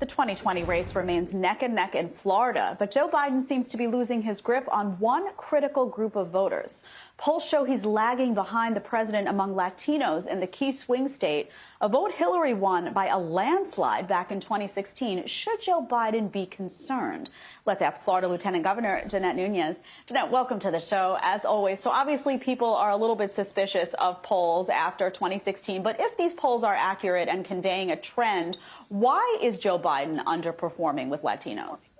The 2020 race remains neck and neck in Florida, but Joe Biden seems to be losing his grip on one critical group of voters. Polls show he's lagging behind the president among Latinos in the key swing state. A vote Hillary won by a landslide back in 2016. Should Joe Biden be concerned? Let's ask Florida Lieutenant Governor Jeanette Nuñez. Jeanette, welcome to the show, as always. So obviously people are a little bit suspicious of polls after 2016, but if these polls are accurate and conveying a trend, why is Joe Biden underperforming with Latinos?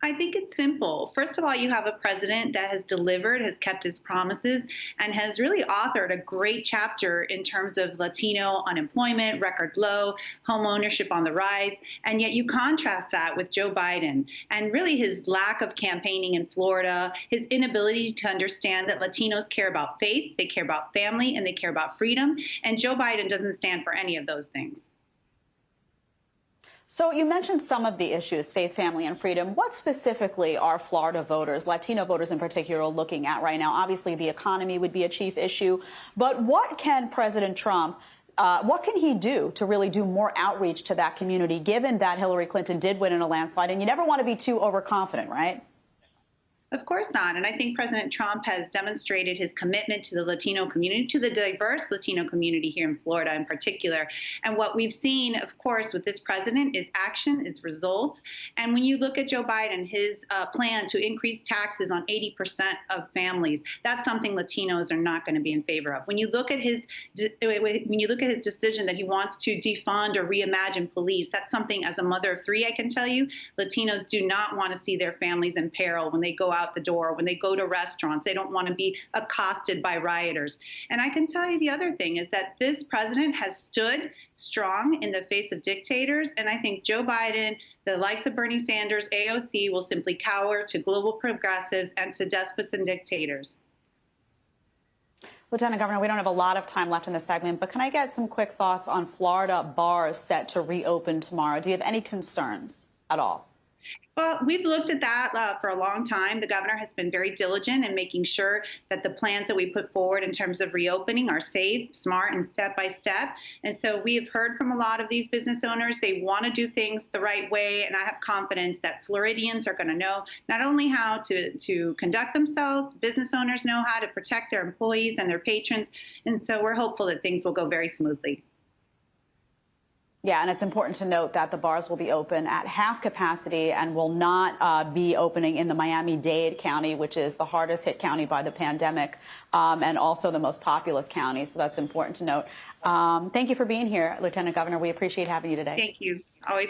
I think it's simple. First of all, you have a president that has delivered, has kept his promises, and has really authored a great chapter in terms of Latino unemployment, record low, home ownership on the rise. And yet you contrast that with Joe Biden and really his lack of campaigning in Florida, his inability to understand that Latinos care about faith, they care about family, and they care about freedom. And Joe Biden doesn't stand for any of those things. So you mentioned some of the issues, faith, family, and freedom. What specifically are Florida voters, Latino voters in particular, looking at right now? Obviously, the economy would be a chief issue. But what can President Trump, what can he do to really do more outreach to that community, given that Hillary Clinton did win in a landslide? And you never want to be too overconfident, right? Of course not. And I think President Trump has demonstrated his commitment to the Latino community, to the diverse Latino community here in Florida in particular. And what we've seen, of course, with this president is action, is results. And when you look at Joe Biden, his plan to increase taxes on 80% of families, that's something Latinos are not going to be in favor of. When you look at his decision that he wants to defund or reimagine police, that's something, as a mother of three, I can tell you, Latinos do not want to see their families in peril when they go out the door, when they go to restaurants. They don't want to be accosted by rioters. And I can tell you the other thing is that this president has stood strong in the face of dictators. And I think Joe Biden, the likes of Bernie Sanders, AOC, will simply cower to global progressives and to despots and dictators. Lieutenant Governor, we don't have a lot of time left in this segment, but can I get some quick thoughts on Florida bars set to reopen tomorrow? Do you have any concerns at all? Well, we've looked at that for a long time. The governor has been very diligent in making sure that the plans that we put forward in terms of reopening are safe, smart, and step by step. And so we have heard from a lot of these business owners. They want to do things the right way. And I have confidence that Floridians are going to know not only how to conduct themselves, business owners know how to protect their employees and their patrons. And so we're hopeful that things will go very smoothly. Yeah, and it's important to note that the bars will be open at half capacity and will not be opening in the Miami-Dade County, which is the hardest hit county by the pandemic, and also the most populous county. So that's important to note. Thank you for being here, Lieutenant Governor. We appreciate having you today. Thank you. Always.